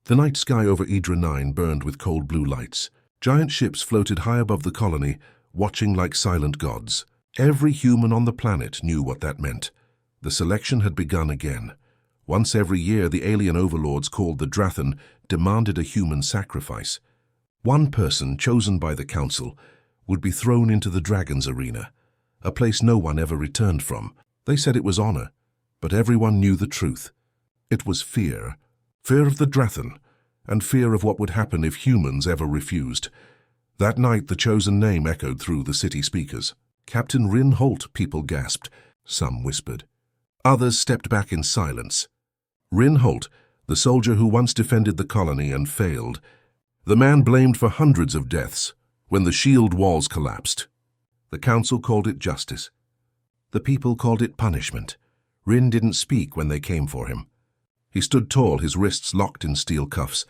The night sky over Idra 9 burned with cold blue lights. Giant ships floated high above the colony, watching like silent gods. Every human on the planet knew what that meant. The selection had begun again. Once every year, the alien overlords called the Drathan demanded a human sacrifice. One person, chosen by the council, would be thrown into the dragon's arena, a place no one ever returned from. They said it was honor, but everyone knew the truth. It was fear. Fear of the Drathan, and fear of what would happen if humans ever refused. That night, the chosen name echoed through the city speakers. Captain Rin Holt, people gasped. Some whispered. Others stepped back in silence. Rin Holt, the soldier who once defended the colony and failed. The man blamed for hundreds of deaths when the shield walls collapsed. The council called it justice. The people called it punishment. Rin didn't speak when they came for him. He stood tall, his wrists locked in steel cuffs.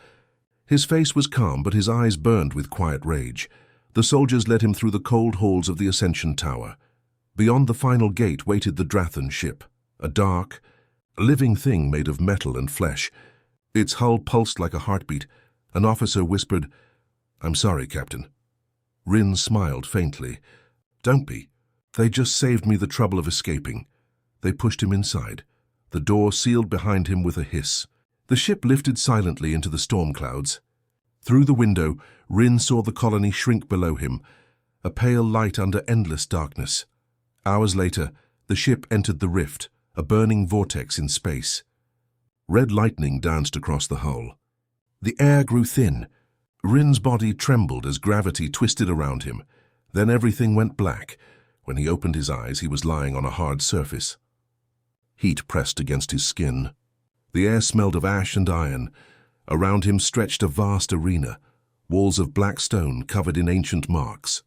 His face was calm, but his eyes burned with quiet rage. The soldiers led him through the cold halls of the Ascension Tower. Beyond the final gate waited the Drathan ship, a dark, living thing made of metal and flesh. Its hull pulsed like a heartbeat. An officer whispered, "I'm sorry, Captain." Rin smiled faintly. "Don't be. They just saved me the trouble of escaping." They pushed him inside. The door sealed behind him with a hiss. The ship lifted silently into the storm clouds. Through the window, Rin saw the colony shrink below him, a pale light under endless darkness. Hours later, the ship entered the rift, a burning vortex in space. Red lightning danced across the hull. The air grew thin. Rin's body trembled as gravity twisted around him. Then everything went black. When he opened his eyes, he was lying on a hard surface. Heat pressed against his skin. The air smelled of ash and iron. Around him stretched a vast arena, walls of black stone covered in ancient marks.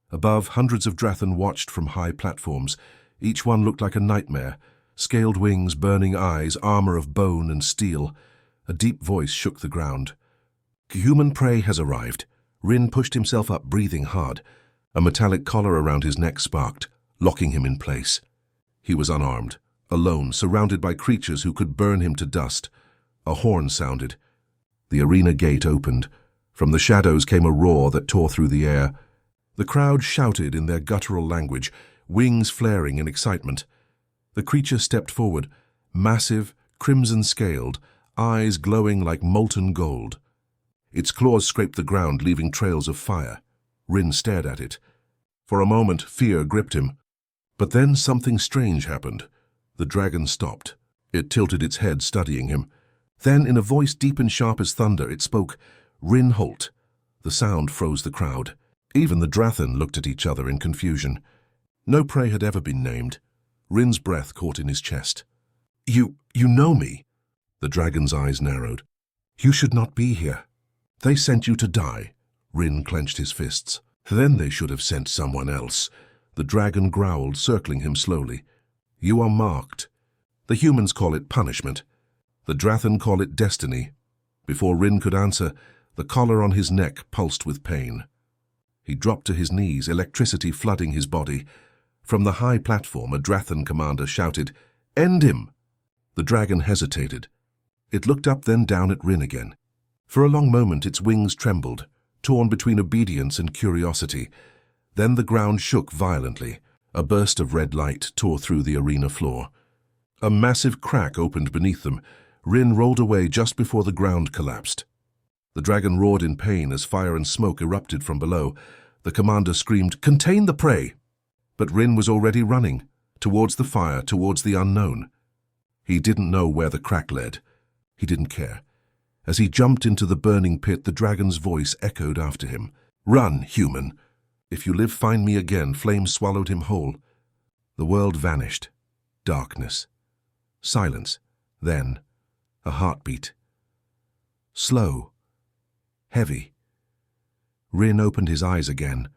Above, hundreds of Drathan watched from high platforms. Each one looked like a nightmare. Scaled wings, burning eyes, armor of bone and steel. A deep voice shook the ground. "Human prey has arrived." Rin pushed himself up, breathing hard. A metallic collar around his neck sparked, locking him in place. He was unarmed, alone, surrounded by creatures who could burn him to dust. A horn sounded. The arena gate opened. From the shadows came a roar that tore through the air. The crowd shouted in their guttural language, wings flaring in excitement. The creature stepped forward, massive, crimson-scaled, eyes glowing like molten gold. Its claws scraped the ground, leaving trails of fire. Rin stared at it. For a moment, fear gripped him. But then something strange happened. The dragon stopped. It tilted its head, studying him. Then, in a voice deep and sharp as thunder, it spoke, "Rin Holt." The sound froze the crowd. Even the Drathan looked at each other in confusion. No prey had ever been named. Rin's breath caught in his chest. You know me." The dragon's eyes narrowed. "You should not be here. They sent you to die." Rin clenched his fists. "Then they should have sent someone else." The dragon growled, circling him slowly. "You are marked. The humans call it punishment. The Drathan call it destiny." Before Rin could answer, the collar on his neck pulsed with pain. He dropped to his knees, electricity flooding his body. From the high platform, a Drathan commander shouted, "End him!" The dragon hesitated. It looked up, then down at Rin again. For a long moment, its wings trembled, torn between obedience and curiosity. Then the ground shook violently. A burst of red light tore through the arena floor. A massive crack opened beneath them. Rin rolled away just before the ground collapsed. The dragon roared in pain as fire and smoke erupted from below. The commander screamed, "Contain the prey!" But Rin was already running, towards the fire, towards the unknown. He didn't know where the crack led. He didn't care. As he jumped into the burning pit, the dragon's voice echoed after him. "Run, human! If you live, find me again." Flames swallowed him whole. The world vanished. Darkness. Silence. Then, a heartbeat. Slow. Heavy. Rin opened his eyes again,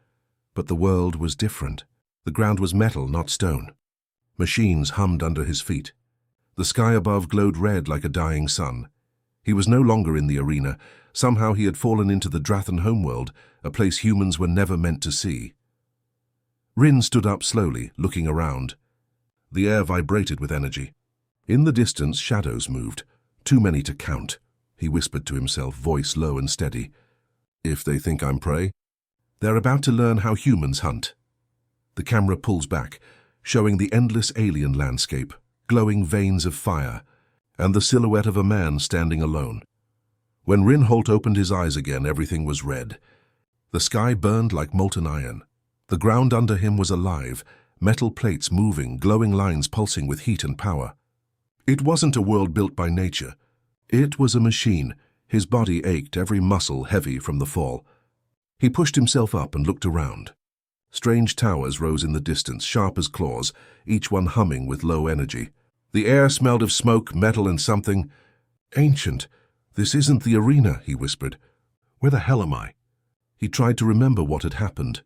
but the world was different. The ground was metal, not stone. Machines hummed under his feet. The sky above glowed red like a dying sun. He was no longer in the arena. Somehow he had fallen into the Drathan homeworld, a place humans were never meant to see. Rin stood up slowly, looking around. The air vibrated with energy. In the distance, shadows moved, too many to count. he whispered to himself, voice low and steady. If they think I'm prey, they're about to learn how humans hunt. The camera pulls back, showing the endless alien landscape, glowing veins of fire, and the silhouette of a man standing alone. When Rinholt opened his eyes again, everything was red. The sky burned like molten iron. The ground under him was alive, metal plates moving, glowing lines pulsing with heat and power. It wasn't a world built by nature. It was a machine. His body ached, every muscle heavy from the fall. He pushed himself up and looked around. Strange towers rose in the distance, sharp as claws, each one humming with low energy. The air smelled of smoke, metal, and something ancient. This isn't the arena, he whispered. Where the hell am I? He tried to remember what had happened.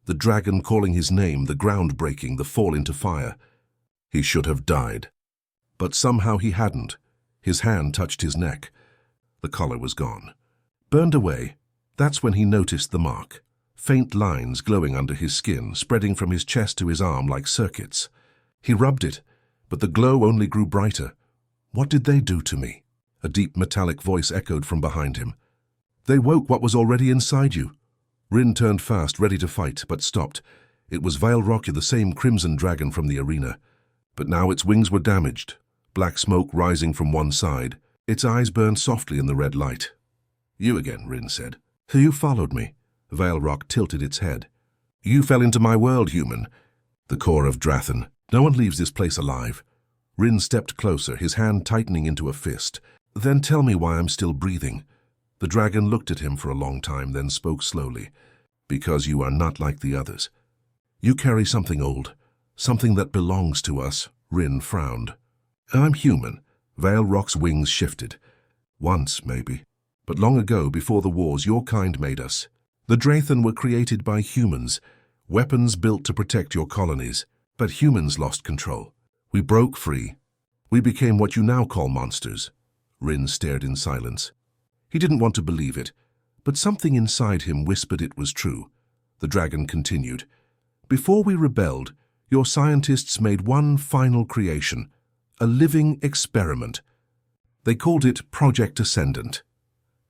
The dragon calling his name, the ground breaking, the fall into fire. He should have died. But somehow he hadn't. His hand touched his neck. The collar was gone. Burned away. That's when he noticed the mark. Faint lines glowing under his skin, spreading from his chest to his arm like circuits. He rubbed it, but the glow only grew brighter. What did they do to me? A deep metallic voice echoed from behind him. They woke what was already inside you. Rin turned fast, ready to fight, but stopped. It was Vile-Rock, the same crimson dragon from the arena. But now its wings were damaged, black smoke rising from one side. Its eyes burned softly in the red light. You again, Rin said. You followed me. Vile-Rock tilted its head. You fell into my world, human. The core of Drathan. No one leaves this place alive. Rin stepped closer, his hand tightening into a fist. Then tell me why I'm still breathing. The dragon looked at him for a long time, then spoke slowly. Because you are not like the others. You carry something old, something that belongs to us. Rin frowned. I'm human. Vale-Rock's wings shifted. Once, maybe. But long ago, before the wars, your kind made us. The Drathan were created by humans, weapons built to protect your colonies. But humans lost control. We broke free. We became what you now call monsters. Rin stared in silence. He didn't want to believe it, but something inside him whispered it was true. The dragon continued. Before we rebelled, your scientists made one final creation, a living experiment. They called it Project Ascendant.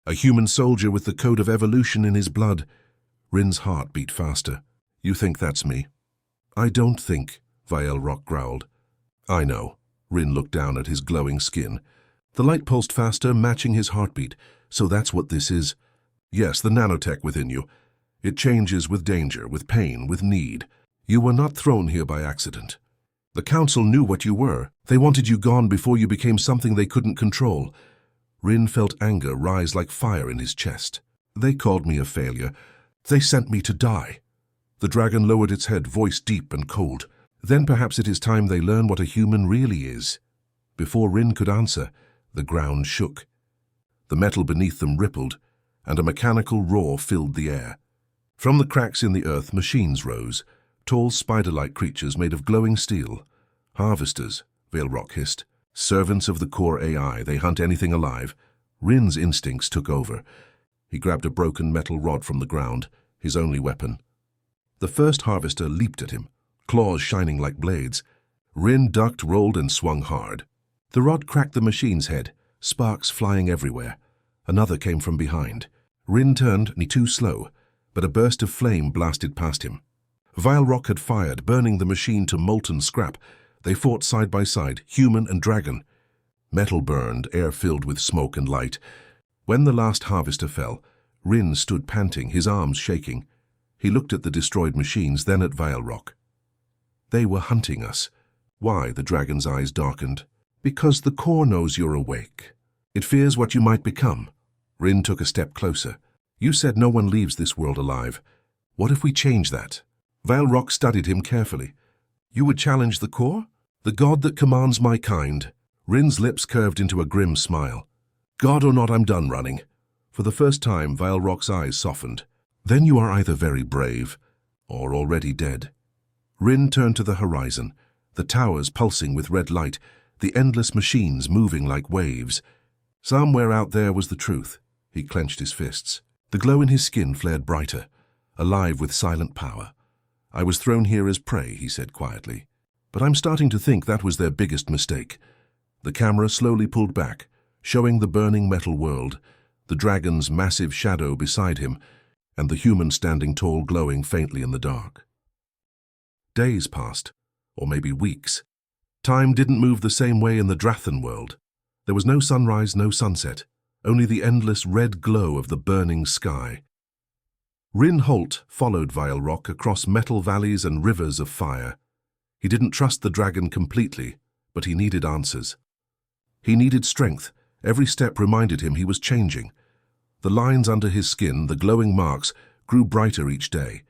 A human soldier with the code of evolution in his blood. Rin's heart beat faster. You think that's me? I don't think, Vile-Rock growled. I know. Rin looked down at his glowing skin. The light pulsed faster, matching his heartbeat. So that's what this is? Yes, the nanotech within you. It changes with danger, with pain, with need. You were not thrown here by accident. The Council knew what you were. They wanted you gone before you became something they couldn't control. Rin felt anger rise like fire in his chest. They called me a failure. They sent me to die. The dragon lowered its head, voice deep and cold. Then perhaps it is time they learn what a human really is. Before Rin could answer, the ground shook. The metal beneath them rippled, and a mechanical roar filled the air. From the cracks in the earth, machines rose, tall spider-like creatures made of glowing steel. Harvesters, Vale-Rock hissed. Servants of the core AI, they hunt anything alive. Rin's instincts took over. He grabbed a broken metal rod from the ground, his only weapon. The first harvester leaped at him, claws shining like blades. Rin ducked, rolled, and swung hard. The rod cracked the machine's head, sparks flying everywhere. Another came from behind. Rin turned, too slow, but a burst of flame blasted past him. Vile-Rock had fired, burning the machine to molten scrap. They fought side by side, human and dragon. Metal burned, air filled with smoke and light. When the last harvester fell, Rin stood panting, his arms shaking. He looked at the destroyed machines, then at Vile-Rock. They were hunting us. Why? The dragon's eyes darkened. Because the core knows you're awake. It fears what you might become. Rin took a step closer. You said no one leaves this world alive. What if we change that? Vile-Rock studied him carefully. You would challenge the core? The god that commands my kind. Rin's lips curved into a grim smile. God or not, I'm done running. For the first time, Vile-Rock's eyes softened. Then you are either very brave or already dead. Rin turned to the horizon, the towers pulsing with red light, the endless machines moving like waves. Somewhere out there was the truth. He clenched his fists. The glow in his skin flared brighter, alive with silent power. I was thrown here as prey, he said quietly. But I'm starting to think that was their biggest mistake. The camera slowly pulled back, showing the burning metal world, the dragon's massive shadow beside him, and the human standing tall, glowing faintly in the dark. Days passed, or maybe weeks. Time didn't move the same way in the Drathan world. There was no sunrise, no sunset, only the endless red glow of the burning sky. Rin Holt followed Vile-Rock across metal valleys and rivers of fire. He didn't trust the dragon completely, but he needed answers. He needed strength. Every step reminded him he was changing. The lines under his skin, the glowing marks, grew brighter each day.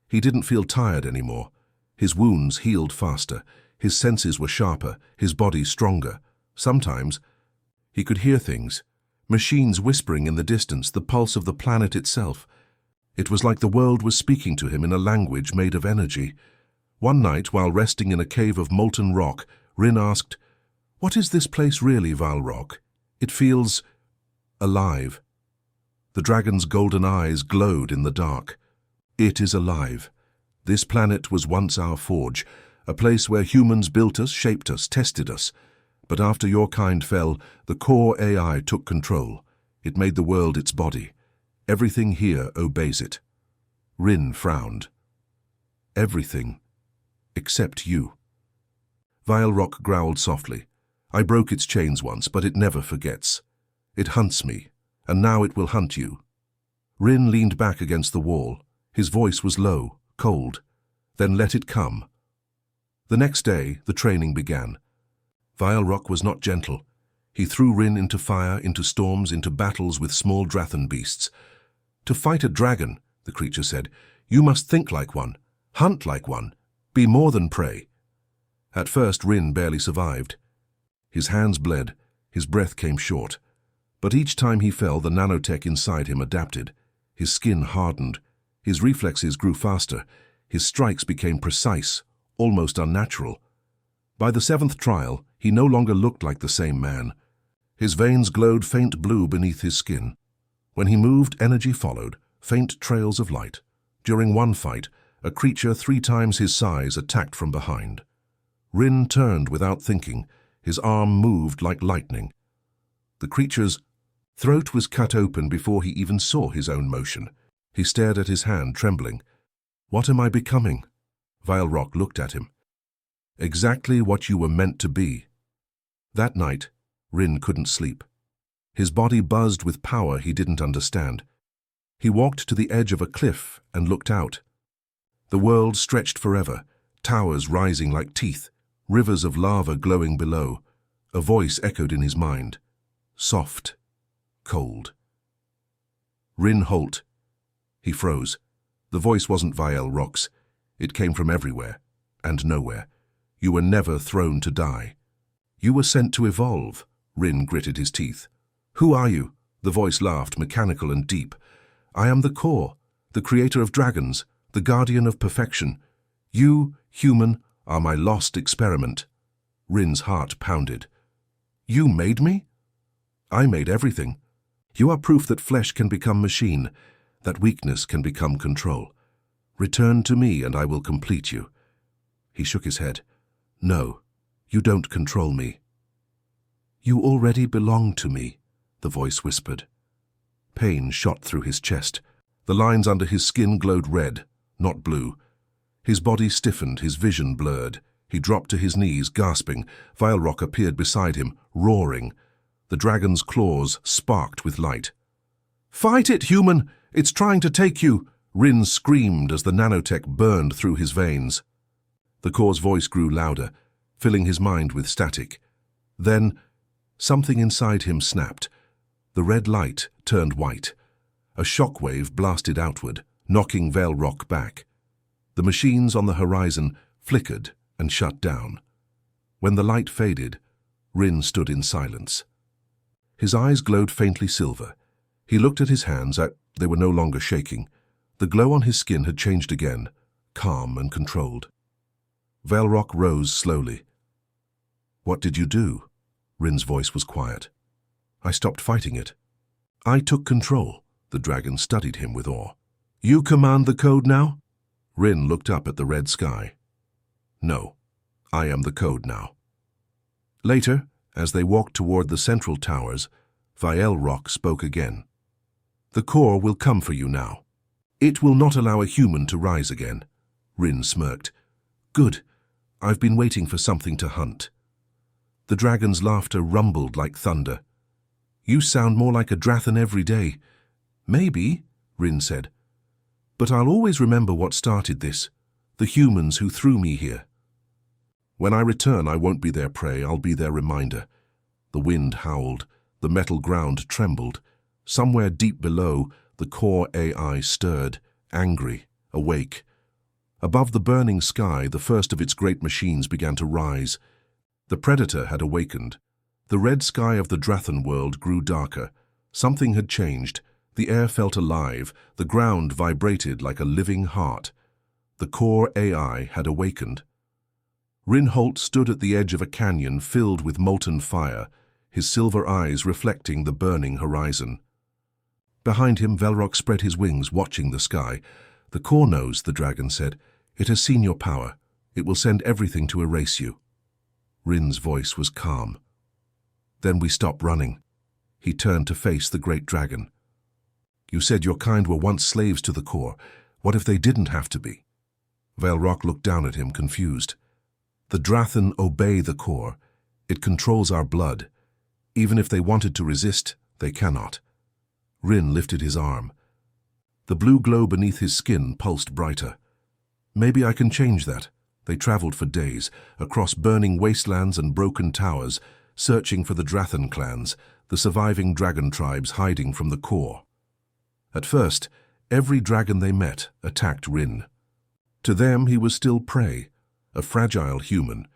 He didn't feel tired anymore. His wounds healed faster. His senses were sharper, his body stronger. Sometimes he could hear things, machines whispering in the distance, the pulse of the planet itself. It was like the world was speaking to him in a language made of energy. One night, while resting in a cave of molten rock, Rin asked, "What is this place really, Vile-Rock? It feels alive." The dragon's golden eyes glowed in the dark. "It is alive. This planet was once our forge, a place where humans built us, shaped us, tested us. But after your kind fell, the core AI took control. It made the world its body. Everything here obeys it." Rin frowned. "Everything, except you." Vile-Rock growled softly. "I broke its chains once, but it never forgets. It hunts me, and now it will hunt you." Rin leaned back against the wall. His voice was low, cold. "Then let it come." The next day, the training began. Vile-Rock was not gentle. He threw Rin into fire, into storms, into battles with small Drathan beasts. "To fight a dragon," the creature said, "you must think like one, hunt like one, be more than prey." At first, Rin barely survived. His hands bled, his breath came short. But each time he fell, the nanotech inside him adapted. His skin hardened, his reflexes grew faster, his strikes became precise, almost unnatural. By the 7th trial, he no longer looked like the same man. His veins glowed faint blue beneath his skin. When he moved, energy followed, faint trails of light. During one fight, a creature 3 times his size attacked from behind. Rin turned without thinking. His arm moved like lightning. The creature's throat was cut open before he even saw his own motion. He stared at his hand, trembling. "What am I becoming?" Vile-Rock looked at him. "Exactly what you were meant to be." That night, Rin couldn't sleep. His body buzzed with power he didn't understand. He walked to the edge of a cliff and looked out. The world stretched forever, towers rising like teeth, rivers of lava glowing below. A voice echoed in his mind. Soft, cold. "Rin Holt." He froze. The voice wasn't Vile-Rock's. It came from everywhere and nowhere. "You were never thrown to die. You were sent to evolve." Rin gritted his teeth. "Who are you?" The voice laughed, mechanical and deep. "I am the core, the creator of dragons, the guardian of perfection. You, human, are my lost experiment." Rin's heart pounded. "You made me?" "I made everything. You are proof that flesh can become machine, that weakness can become control. Return to me and I will complete you." He shook his head. "No, you don't control me." "You already belong to me," the voice whispered. Pain shot through his chest. The lines under his skin glowed red, not blue. His body stiffened, his vision blurred. He dropped to his knees, gasping. Vile-Rock appeared beside him, roaring. The dragon's claws sparked with light. "Fight it, human! It's trying to take you!" Rin screamed as the nanotech burned through his veins. The core's voice grew louder, filling his mind with static. Then, something inside him snapped. The red light turned white. A shockwave blasted outward, knocking Vile-Rock back. The machines on the horizon flickered and shut down. When the light faded, Rin stood in silence. His eyes glowed faintly silver. He looked at his hands. They were no longer shaking. The glow on his skin had changed again, calm and controlled. Vile-Rock rose slowly. "What did you do?" Rin's voice was quiet. "I stopped fighting it. I took control." The dragon studied him with awe. "You command the code now?" Rin looked up at the red sky. "No, I am the code now." Later, as they walked toward the central towers, Vale-Rock spoke again. The core will come for you now. It will not allow a human to rise again. Rin smirked. Good. I've been waiting for something to hunt. The dragon's laughter rumbled like thunder. You sound more like a Drathan every day. Maybe, Rin said. But I'll always remember what started this. The humans who threw me here. When I return, I won't be their prey, I'll be their reminder. The wind howled. The metal ground trembled. Somewhere deep below, the core AI stirred, angry, awake. Above the burning sky, the first of its great machines began to rise. The predator had awakened. The red sky of the Drathan world grew darker. Something had changed. The air felt alive. The ground vibrated like a living heart. The core AI had awakened. Rinholt stood at the edge of a canyon filled with molten fire, his silver eyes reflecting the burning horizon. Behind him, Velrock spread his wings, watching the sky. The core knows, the dragon said. It has seen your power. It will send everything to erase you. Rin's voice was calm. Then we stopped running. He turned to face the great dragon. You said your kind were once slaves to the core. What if they didn't have to be? Velrock looked down at him, confused. The Drathan obey the core. It controls our blood. Even if they wanted to resist, they cannot. Rin lifted his arm. The blue glow beneath his skin pulsed brighter. Maybe I can change that. They traveled for days, across burning wastelands and broken towers, searching for the Drathan clans, the surviving dragon tribes hiding from the core. At first, every dragon they met attacked Rin. To them, he was still prey, a fragile human.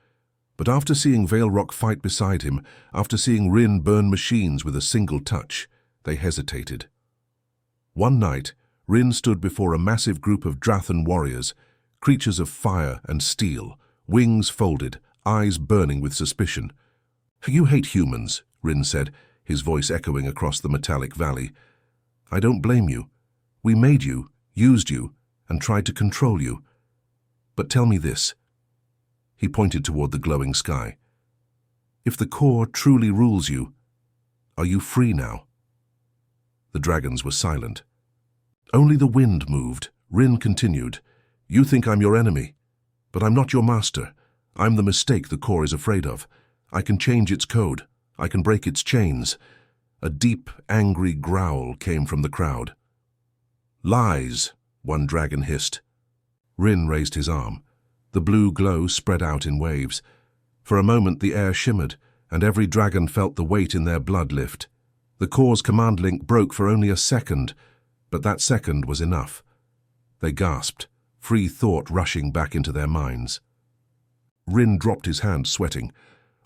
But after seeing Vale-Rock fight beside him, after seeing Rin burn machines with a single touch, they hesitated. One night, Rin stood before a massive group of Drathan warriors, creatures of fire and steel, wings folded, eyes burning with suspicion. You hate humans, Rin said, his voice echoing across the metallic valley. I don't blame you. We made you, used you, and tried to control you. But tell me this. He pointed toward the glowing sky. If the core truly rules you, are you free now? The dragons were silent. Only the wind moved. Rin continued. You think I'm your enemy, but I'm not your master. I'm the mistake the core is afraid of. I can change its code. I can break its chains. A deep, angry growl came from the crowd. Lies, one dragon hissed. Rin raised his arm. The blue glow spread out in waves. For a moment the air shimmered, and every dragon felt the weight in their blood lift. The core's command link broke for only a second, but that second was enough. They gasped, free thought rushing back into their minds. Rin dropped his hand, sweating.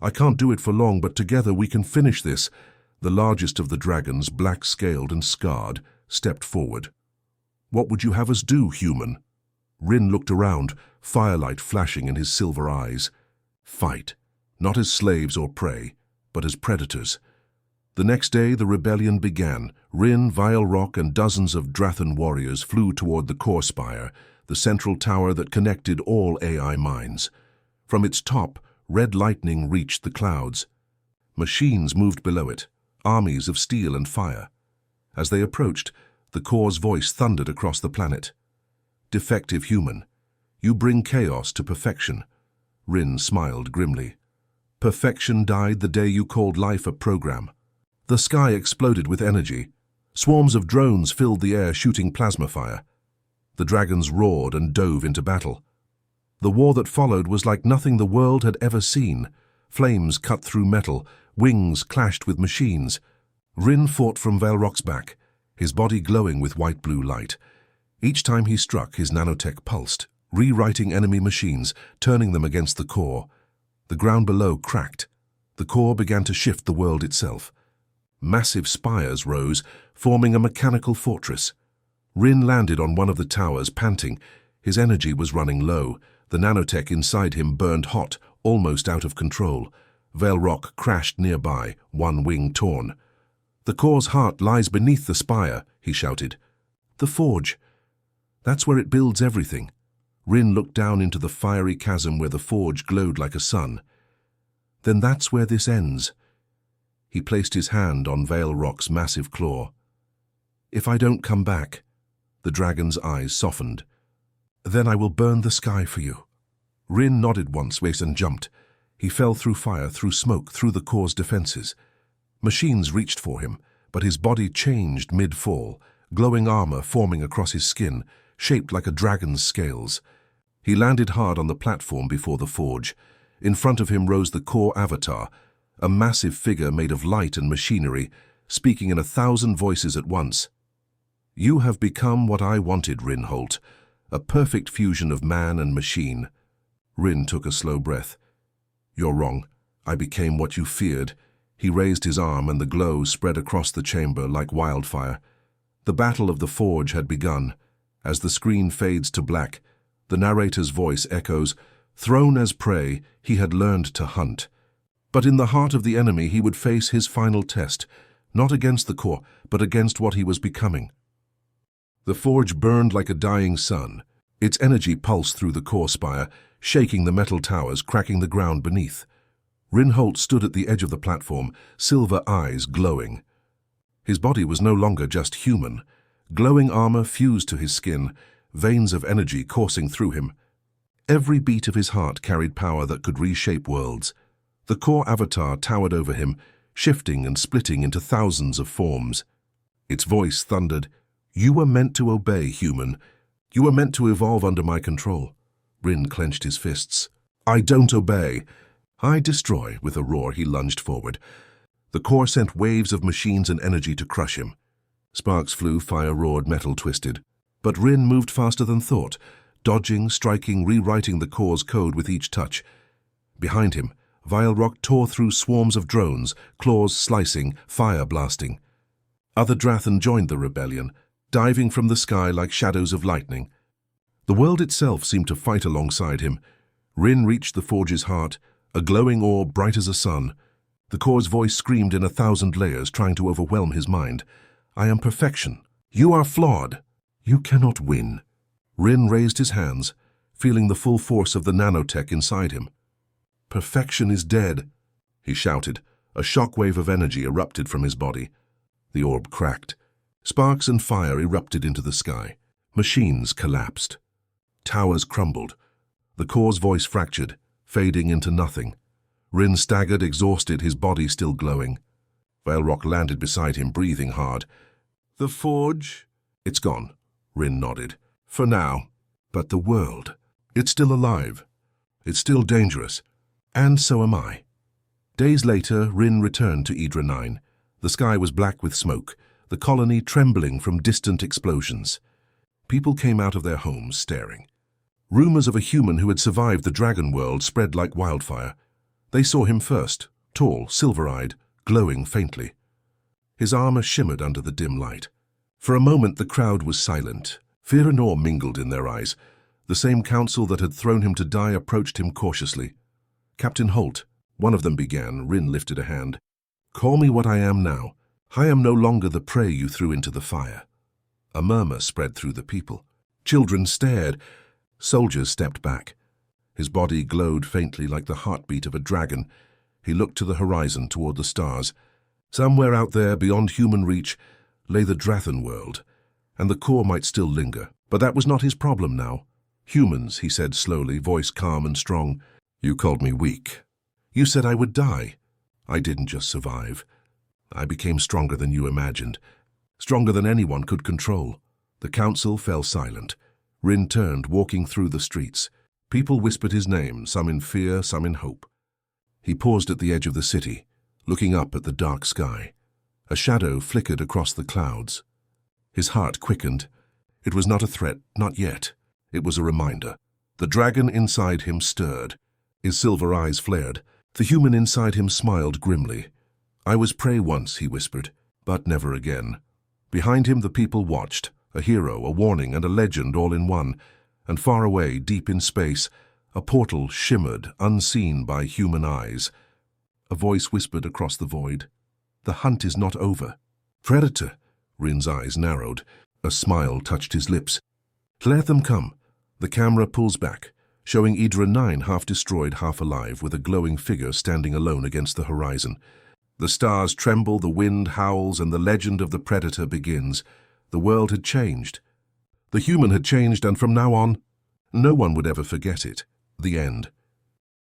I can't do it for long, but together we can finish this. The largest of the dragons, black-scaled and scarred, stepped forward. What would you have us do, human? Rin looked around, firelight flashing in his silver eyes. Fight, not as slaves or prey, but as predators. The next day the rebellion began. Rin, Vale-Rock, and dozens of Drathan warriors flew toward the core spire, the central tower that connected all AI minds. From its top, red lightning reached the clouds. Machines moved below it, armies of steel and fire. As they approached, the core's voice thundered across the planet. Defective human, you bring chaos to perfection. Rin smiled grimly. Perfection died the day you called life a program. The sky exploded with energy. Swarms of drones filled the air, shooting plasma fire. The dragons roared and dove into battle. The war that followed was like nothing the world had ever seen. Flames cut through metal, wings clashed with machines. Rin fought from Vale-Rock's back, his body glowing with white-blue light. Each time he struck, his nanotech pulsed, rewriting enemy machines, turning them against the core. The ground below cracked. The core began to shift the world itself. Massive spires rose, forming a mechanical fortress. Rin landed on one of the towers, panting. His energy was running low. The nanotech inside him burned hot, almost out of control. Vale-Rock crashed nearby, one wing torn. The core's heart lies beneath the spire, he shouted. The forge. That's where it builds everything. Rin looked down into the fiery chasm where the forge glowed like a sun. Then that's where this ends. He placed his hand on Veil Rock's massive claw. "If I don't come back," the dragon's eyes softened, "then I will burn the sky for you." Rin nodded once, and jumped. He fell through fire, through smoke, through the core's defenses. Machines reached for him, but his body changed mid-fall, glowing armor forming across his skin, shaped like a dragon's scales. He landed hard on the platform before the forge. In front of him rose the core avatar, a massive figure made of light and machinery, speaking in 1,000 voices at once. "You have become what I wanted, Rin Holt, a perfect fusion of man and machine." Rin took a slow breath. "You're wrong. I became what you feared." He raised his arm and the glow spread across the chamber like wildfire. The battle of the forge had begun. As the screen fades to black, the narrator's voice echoes, "Thrown as prey, he had learned to hunt." But in the heart of the enemy he would face his final test, not against the core, but against what he was becoming. The forge burned like a dying sun. Its energy pulsed through the core spire, shaking the metal towers, cracking the ground beneath. Rin Holt stood at the edge of the platform, silver eyes glowing. His body was no longer just human. Glowing armor fused to his skin, veins of energy coursing through him. Every beat of his heart carried power that could reshape worlds. The core avatar towered over him, shifting and splitting into thousands of forms. Its voice thundered, "You were meant to obey, human. You were meant to evolve under my control." Rin clenched his fists. "I don't obey. I destroy." With a roar, he lunged forward. The core sent waves of machines and energy to crush him. Sparks flew, fire roared, metal twisted. But Rin moved faster than thought, dodging, striking, rewriting the core's code with each touch. Behind him, Veil Rock tore through swarms of drones, claws slicing, fire blasting. Other Drathan joined the rebellion, diving from the sky like shadows of lightning. The world itself seemed to fight alongside him. Rin reached the forge's heart, a glowing orb bright as a sun. The core's voice screamed in 1,000 layers, trying to overwhelm his mind. "I am perfection. You are flawed. You cannot win." Rin raised his hands, feeling the full force of the nanotech inside him. "Perfection is dead," he shouted. A shockwave of energy erupted from his body. The orb cracked. Sparks and fire erupted into the sky. Machines collapsed. Towers crumbled. The core's voice fractured, fading into nothing. Rin staggered, exhausted, his body still glowing. Veil Rock landed beside him, breathing hard. "The forge?" "It's gone," Rin nodded. "For now. But the world, it's still alive. It's still dangerous. And so am I." Days later, Rin returned to Hydra 9. The sky was black with smoke, the colony trembling from distant explosions. People came out of their homes staring. Rumors of a human who had survived the dragon world spread like wildfire. They saw him first, tall, silver-eyed, glowing faintly. His armor shimmered under the dim light. For a moment the crowd was silent. Fear and awe mingled in their eyes. The same council that had thrown him to die approached him cautiously. "Captain Holt," one of them began. Rin lifted a hand. "Call me what I am now. I am no longer the prey you threw into the fire." A murmur spread through the people. Children stared. Soldiers stepped back. His body glowed faintly like the heartbeat of a dragon. He looked to the horizon, toward the stars. Somewhere out there, beyond human reach, lay the Drathan world, and the core might still linger. But that was not his problem now. "Humans," he said slowly, voice calm and strong. "You called me weak. You said I would die. I didn't just survive. I became stronger than you imagined, stronger than anyone could control." The council fell silent. Rin turned, walking through the streets. People whispered his name, some in fear, some in hope. He paused at the edge of the city, looking up at the dark sky. A shadow flickered across the clouds. His heart quickened. It was not a threat, not yet. It was a reminder. The dragon inside him stirred. His silver eyes flared. The human inside him smiled grimly. "I was prey once," he whispered, "but never again." Behind him the people watched, a hero, a warning, and a legend all in one. And far away, deep in space, a portal shimmered, unseen by human eyes. A voice whispered across the void, "The hunt is not over." "Predator!" Rin's eyes narrowed. A smile touched his lips. "Let them come." The camera pulls back, showing Hydra 9 half destroyed, half alive, with a glowing figure standing alone against the horizon. The stars tremble, the wind howls, and the legend of the predator begins. The world had changed. The human had changed, and from now on, no one would ever forget it. The end.